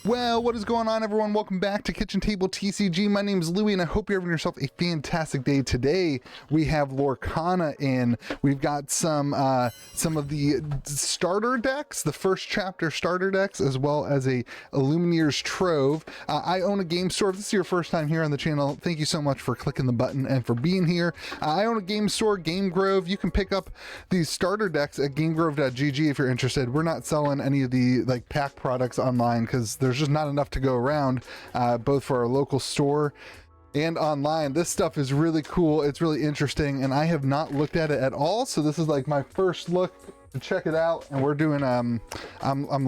Well, what is going on, everyone? Welcome back to Kitchen Table TCG. My name is Louie, and I hope you're having yourself a fantastic day. Today, we have Lorcana in. We've got some of the starter decks, the first chapter starter decks, as well as a Illumineer's Trove. I own a game store. If this is your first time here on the channel, thank you so much for clicking the button and for being here. I own a game store, Game Grove. You can pick up these starter decks at gamegrove.gg if you're interested. We're not selling any of the pack products online because there's just not enough to go around, both for our local store and online. This stuff is really cool. It's really interesting, and I have not looked at it at all. So this is like my first look to check it out. And we're doing, I'm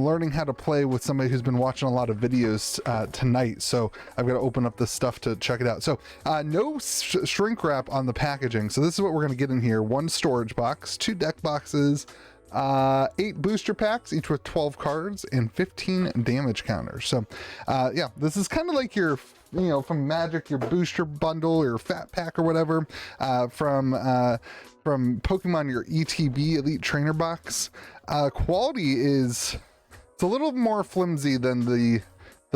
learning how to play with somebody who's been watching a lot of videos tonight. So I've got to open up this stuff to check it out. So no shrink wrap on the packaging. So this is what we're going to get in here. 1 storage box, 2 deck boxes, 8 booster packs, each with 12 cards and 15 damage counters. So yeah, this is kind of like your, from Magic, your booster bundle or fat pack or whatever, from Pokemon, your ETB Elite Trainer box. Quality is, it's a little more flimsy than the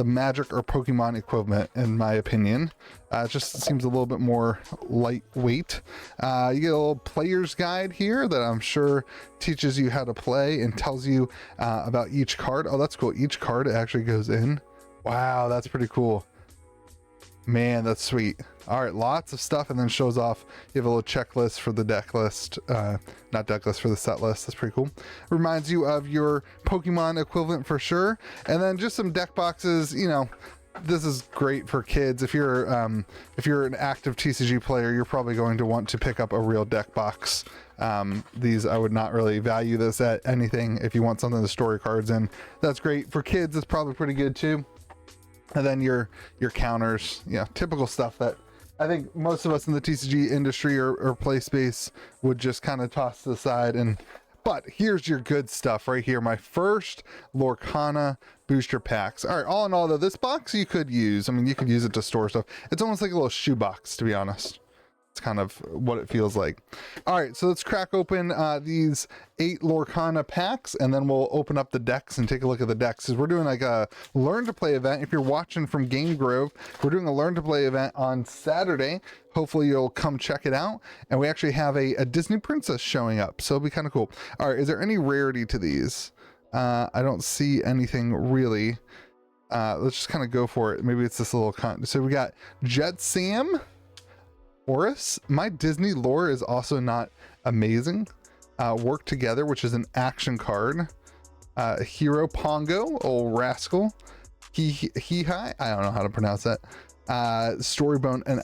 Magic or Pokemon equivalent, in my opinion. It just seems a little bit more lightweight. You get a little player's guide here that I'm sure teaches you how to play and tells you about each card. Oh, that's cool. Each card actually goes in. Wow, that's pretty cool. Man, that's sweet. All right, lots of stuff, and then shows off. You have a little checklist for the deck list, not deck list, for the set list. That's pretty cool. Reminds you of your Pokemon equivalent for sure. And then just some deck boxes. This is great for kids. If you're an active TCG player, you're probably going to want to pick up a real deck box. These, I would not really value this at anything. If you want something to store your cards in, that's great. For kids, it's probably pretty good too. And then your counters, typical stuff that I think most of us in the TCG industry or play space would just kind of toss to the side. But here's your good stuff right here. My first Lorcana booster packs. All right, all in all though, this box you could use. I mean, you could use it to store stuff. It's almost like a little shoebox, to be honest. It's kind of what it feels like. All right, so let's crack open these 8 Lorcana packs, and then we'll open up the decks and take a look at the decks. Because we're doing like a learn to play event. If you're watching from Game Grove, we're doing a learn to play event on Saturday. Hopefully you'll come check it out. And we actually have a Disney princess showing up, so it'll be kind of cool. All right, is there any rarity to these? I don't see anything really. Let's just kind of go for it. Maybe it's this little so we got Jet Sam Horus. My Disney lore is also not amazing. Work Together, which is an action card. Hero Pongo, old rascal. He-Hi, I don't know how to pronounce that. Storyborn and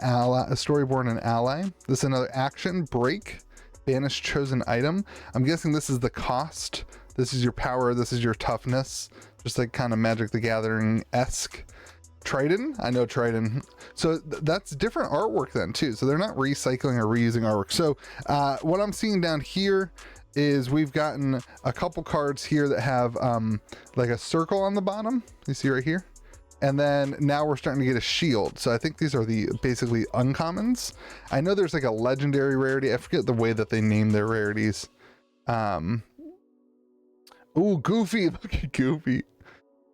Ally. This is another action. Break, banish chosen item. I'm guessing this is the cost. This is your power. This is your toughness. Just like kind of Magic the Gathering-esque. Triton, I know Triton. So that's different artwork then too. So they're not recycling or reusing artwork. So what I'm seeing down here is we've gotten a couple cards here that have like a circle on the bottom. You see right here. And then now we're starting to get a shield. So I think these are the basically uncommons. I know there's like a legendary rarity. I forget the way that they name their rarities. Ooh, Goofy, look at Goofy.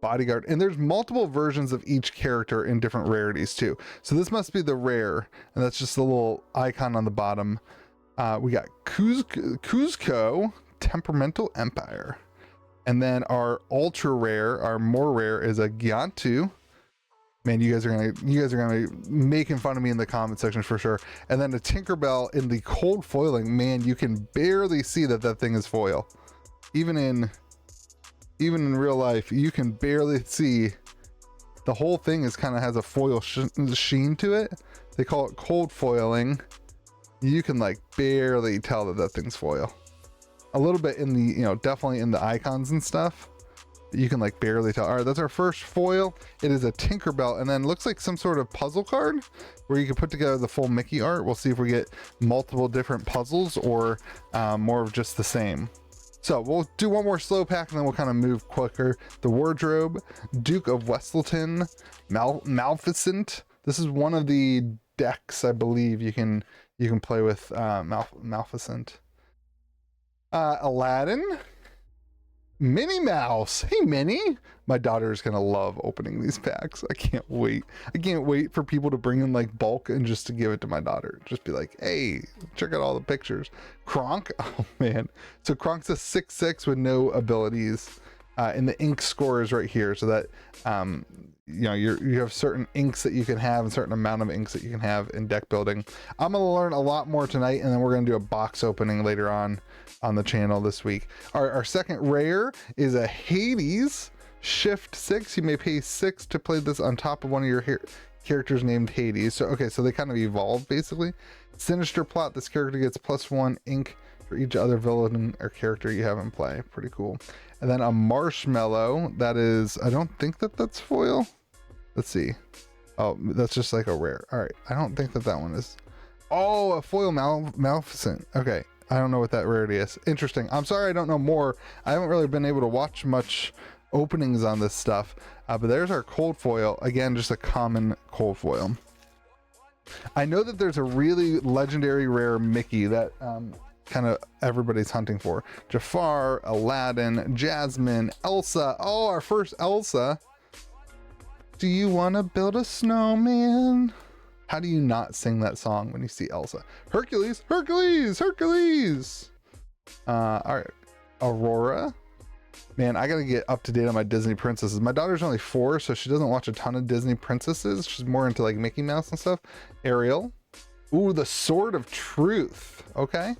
Bodyguard, and there's multiple versions of each character in different rarities too. So this must be the rare, and that's just the little icon on the bottom. We got Kuzco, Temperamental Empire, and then our ultra rare, our more rare, is a Gyantu. Man, you guys are gonna be making fun of me in the comment section for sure. And then a Tinkerbell in the cold foiling. Man, you can barely see that thing is foil, even in real life. You can barely see. The whole thing is kind of has a foil sheen to it. They call it cold foiling. You can like barely tell that thing's foil. A little bit in the, definitely in the icons and stuff. You can like barely tell. All right, that's our first foil. It is a Tinkerbell, and then looks like some sort of puzzle card where you can put together the full Mickey art. We'll see if we get multiple different puzzles or more of just the same. So we'll do one more slow pack and then we'll kind of move quicker. The Wardrobe, Duke of Westleton, Maleficent. This is one of the decks I believe you can play with Maleficent. Aladdin, Minnie Mouse. Hey, Minnie. My daughter's gonna love opening these packs. I can't wait. I can't wait for people to bring in like bulk and just to give it to my daughter. Just be like, hey, check out all the pictures. Kronk. Oh man. So Kronk's a 6/6 with no abilities. And the ink score is right here, so that you know, you have certain inks that you can have and certain amount of inks that you can have in deck building. I'm gonna learn a lot more tonight, and then we're gonna do a box opening later on the channel this week. Our second rare is a Hades Shift 6. You may pay 6 to play this on top of one of your characters named Hades. So okay, so they kind of evolved basically. Sinister Plot. This character gets +1 ink for each other villain or character you have in play. Pretty cool. And then a Marshmallow. That is, I don't think that's foil. Let's see. Oh, that's just like a rare. All right, I don't think that one is. Oh, a foil Maleficent. Okay, I don't know what that rarity is. Interesting. I'm sorry I don't know more. I haven't really been able to watch much openings on this stuff. But there's our cold foil. Again, just a common cold foil. I know that there's a really legendary rare Mickey that kind of everybody's hunting for. Jafar, Aladdin, Jasmine, Elsa. Oh, our first Elsa. Do you want to build a snowman? How do you not sing that song when you see Elsa? Hercules, Hercules, Hercules. All right, Aurora. Man, I gotta get up to date on my Disney princesses. My daughter's only 4, so she doesn't watch a ton of Disney princesses. She's more into like Mickey Mouse and stuff. Ariel. Ooh, the Sword of Truth. Okay.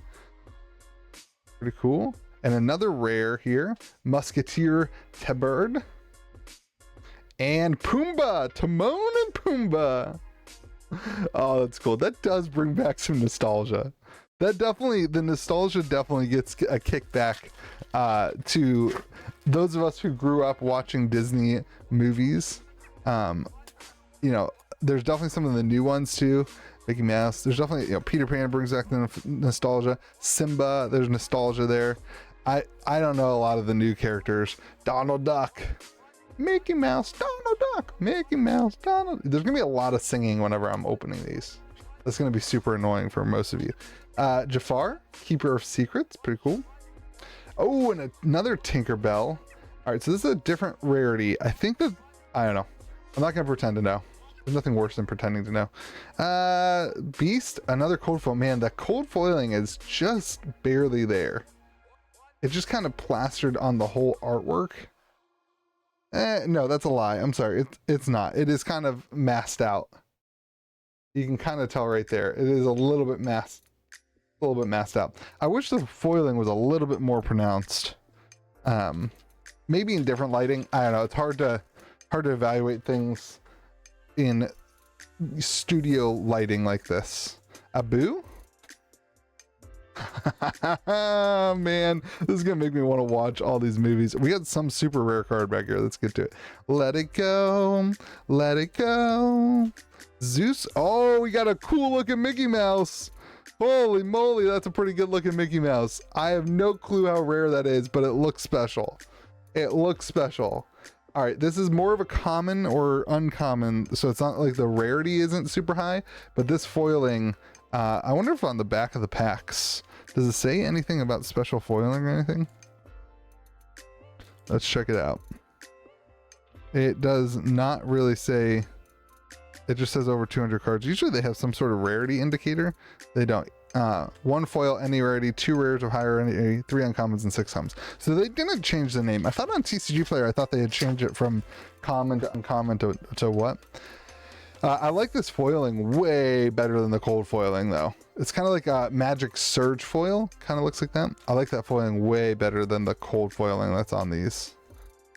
Pretty cool. And another rare here, Musketeer Tabard. And Pumbaa, Timon and Pumbaa. Oh, that's cool. That does bring back some nostalgia. That definitely, the nostalgia definitely gets a kickback to those of us who grew up watching Disney movies. You know, there's definitely some of the new ones too. Mickey Mouse. There's definitely, you know, Peter Pan brings back the nostalgia. Simba, there's nostalgia there. I don't know a lot of the new characters. Donald Duck. Mickey Mouse, Donald Duck, Mickey Mouse, Donald. There's gonna be a lot of singing whenever I'm opening these. That's gonna be super annoying for most of you. Jafar, Keeper of Secrets, pretty cool. Oh, and another Tinkerbell. All right, so this is a different rarity. I think that, I don't know. I'm not gonna pretend to know. There's nothing worse than pretending to know. Beast, another cold foil. Man, the cold foiling is just barely there. It's just kind of plastered on the whole artwork. No, that's a lie. I'm sorry. It's not. It is kind of masked out. You can kind of tell right there. It is a little bit masked out. I wish the foiling was a little bit more pronounced. Maybe in different lighting. I don't know. It's hard to evaluate things in studio lighting like this. Abu? Man, this is gonna make me want to watch all these movies. We got some super rare card back here. Let's get to it. Let it go, let it go. Zeus. Oh, we got a cool looking Mickey Mouse. Holy moly, that's a pretty good looking Mickey Mouse. I have no clue how rare that is, but it looks special. It looks special. All right, this is more of a common or uncommon, so it's not like the rarity isn't super high, but this foiling, I wonder if on the back of the packs, does it say anything about special foiling or anything? Let's check it out. It does not really say. It just says over 200 cards. Usually they have some sort of rarity indicator. They don't. 1 foil, any rarity, 2 rares of higher rarity, 3 uncommons, and 6 hums. So they didn't change the name. I thought on TCG Player, I thought they had changed it from common to uncommon to what? I like this foiling way better than the cold foiling though. It's kind of like a Magic Surge foil. Kind of looks like that. I like that foiling way better than the cold foiling that's on these.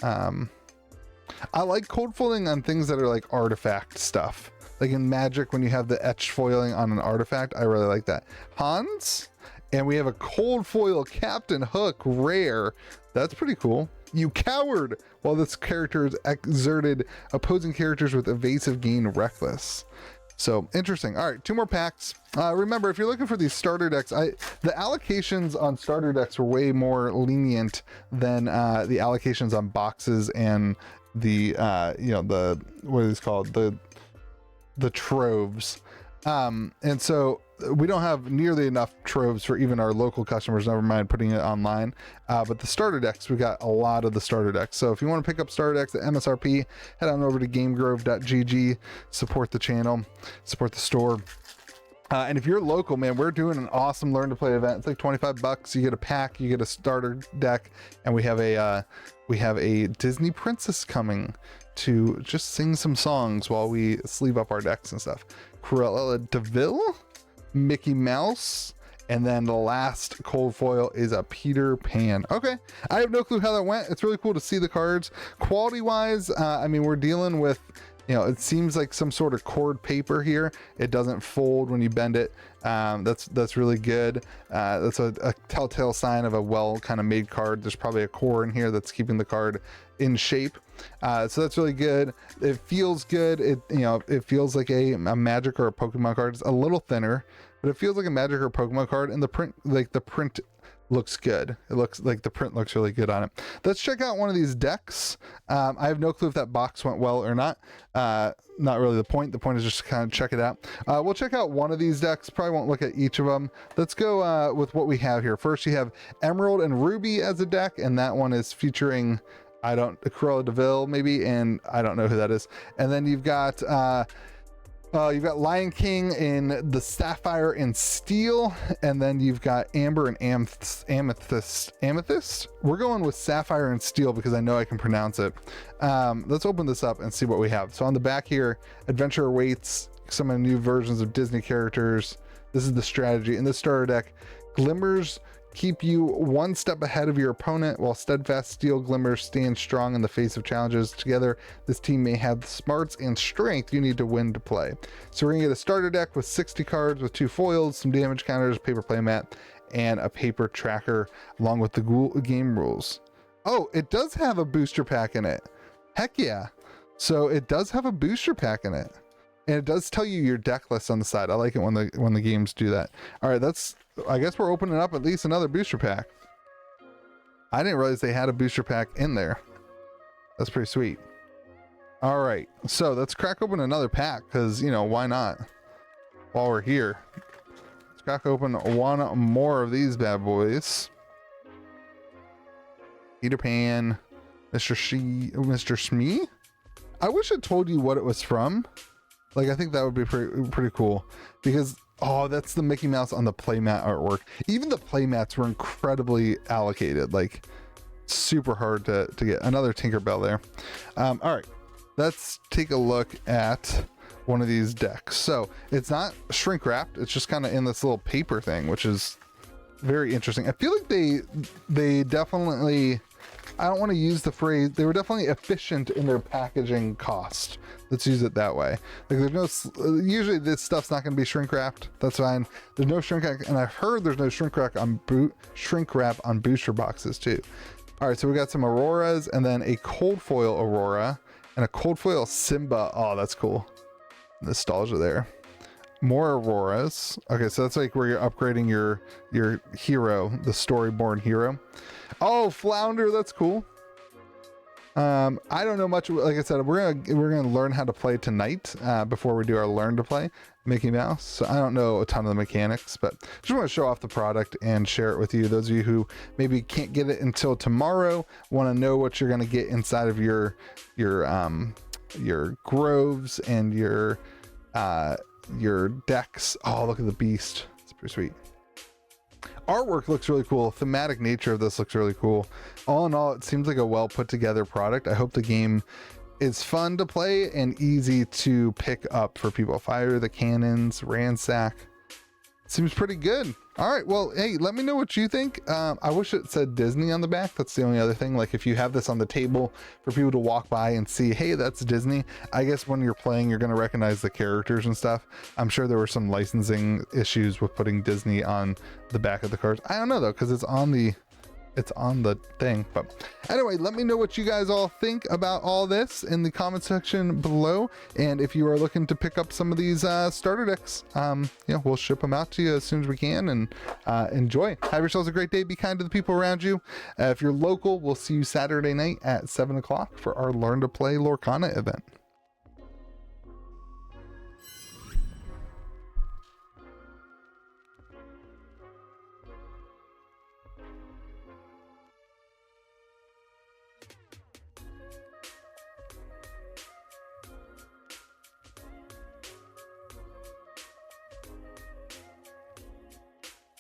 I like cold foiling on things that are like artifact stuff. Like in Magic, when you have the etched foiling on an artifact, I really like that. Hans, and we have a cold foil Captain Hook rare. That's pretty cool. You coward! While this character is exerted opposing characters with evasive gain reckless. So interesting. All right, 2 more packs. Remember, if you're looking for these starter decks, the allocations on starter decks were way more lenient than the allocations on boxes and the you know, the what is called, the troves. And so we don't have nearly enough troves for even our local customers, never mind putting it online. But the starter decks, we got a lot of the starter decks. So if you want to pick up starter decks at MSRP, head on over to gamegrove.gg, support the channel, support the store. And if you're local, man, we're doing an awesome learn to play event. It's like 25 bucks. You get a pack, you get a starter deck, and we have a Disney princess coming to just sing some songs while we sleeve up our decks and stuff. Cruella de Vil, Mickey Mouse, and then the last cold foil is a Peter Pan. Okay, I have no clue how that went. It's really cool to see the cards. Quality wise, I mean, we're dealing with, you know, it seems like some sort of cord paper here. It doesn't fold when you bend it. That's really good. That's a telltale sign of a well kind of made card. There's probably a core in here that's keeping the card in shape. So that's really good. It feels good. It feels like a Magic or a Pokemon card. It's a little thinner, but it feels like a Magic or a Pokemon card. And the print looks good. It looks like the print looks really good on it. Let's check out one of these decks. I have no clue if that box went well or not. Not really the point. The point is just to kind of check it out. We'll check out one of these decks. Probably won't look at each of them. Let's go with what we have here. First, you have Emerald and Ruby as a deck, and that one is featuring Cruella de Vil maybe, and I don't know who that is. And then you've got Lion King in the Sapphire and Steel, and then you've got Amber and Amethyst. We're going with Sapphire and Steel because I know I can pronounce it. Let's open this up and see what we have. So on the back here, adventure awaits, some of the new versions of Disney characters. This is the strategy in the starter deck. Glimmers keep you one step ahead of your opponent, while steadfast steel glimmers stand strong in the face of challenges. Together, this team may have the smarts and strength you need to win to play. So we're gonna get a starter deck with 60 cards with 2 foils, some damage counters, paper playmat, and a paper tracker, along with the game rules. Oh, it does have a booster pack in it. Heck yeah. So it does have a booster pack in it. And it does tell you your deck list on the side. I like it when the games do that. All right, I guess we're opening up at least another booster pack. I didn't realize they had a booster pack in there. That's pretty sweet. All right, so let's crack open another pack because, you know, why not? While we're here, let's crack open one more of these bad boys. Peter Pan, Mr. Smee. I wish it told you what it was from. Like, I think that would be pretty cool because, oh, that's the Mickey Mouse on the playmat artwork. Even the playmats were incredibly allocated, like super hard to get. Another Tinkerbell there. All right, let's take a look at one of these decks. So it's not shrink wrapped. It's just kind of in this little paper thing, which is very interesting. I feel like they definitely, I don't want to use the phrase, they were definitely efficient in their packaging cost. Let's use it that way. Like, there's no, usually this stuff's not going to be shrink wrapped. That's fine. There's no shrink wrap, and I've heard there's no shrink wrap on booster boxes too. All right, so we got some Auroras, and then a cold foil Aurora and a cold foil Simba. Oh, that's cool. Nostalgia there. More Auroras. Okay, so that's like where you're upgrading your hero, the storyborn hero. Oh, Flounder, that's cool. I don't know much. Like I said, we're gonna learn how to play tonight before we do our learn to play Mickey Mouse. So I don't know a ton of the mechanics, but just want to show off the product and share it with you. Those of you who maybe can't get it until tomorrow, want to know what you're gonna get inside of your groves and your decks. Oh, look at the beast. It's pretty sweet. Artwork looks really cool. Thematic nature of this looks really cool. All in all, it seems like a well put together product. I hope the game is fun to play and easy to pick up for people. Fire the cannons, ransack. Seems pretty good. All right, well, hey, let me know what you think. I wish it said Disney on the back. That's the only other thing. Like, if you have this on the table for people to walk by and see, hey, that's Disney. I guess when you're playing, you're going to recognize the characters and stuff. I'm sure there were some licensing issues with putting Disney on the back of the cards. I don't know though, because it's on the thing. But anyway, let me know what you guys all think about all this in the comment section below. And if you are looking to pick up some of these starter decks, we'll ship them out to you as soon as we can, and enjoy. Have yourselves a great day. Be kind to the people around you. If you're local, we'll see you Saturday night at 7 o'clock for our Learn to Play Lorcana event.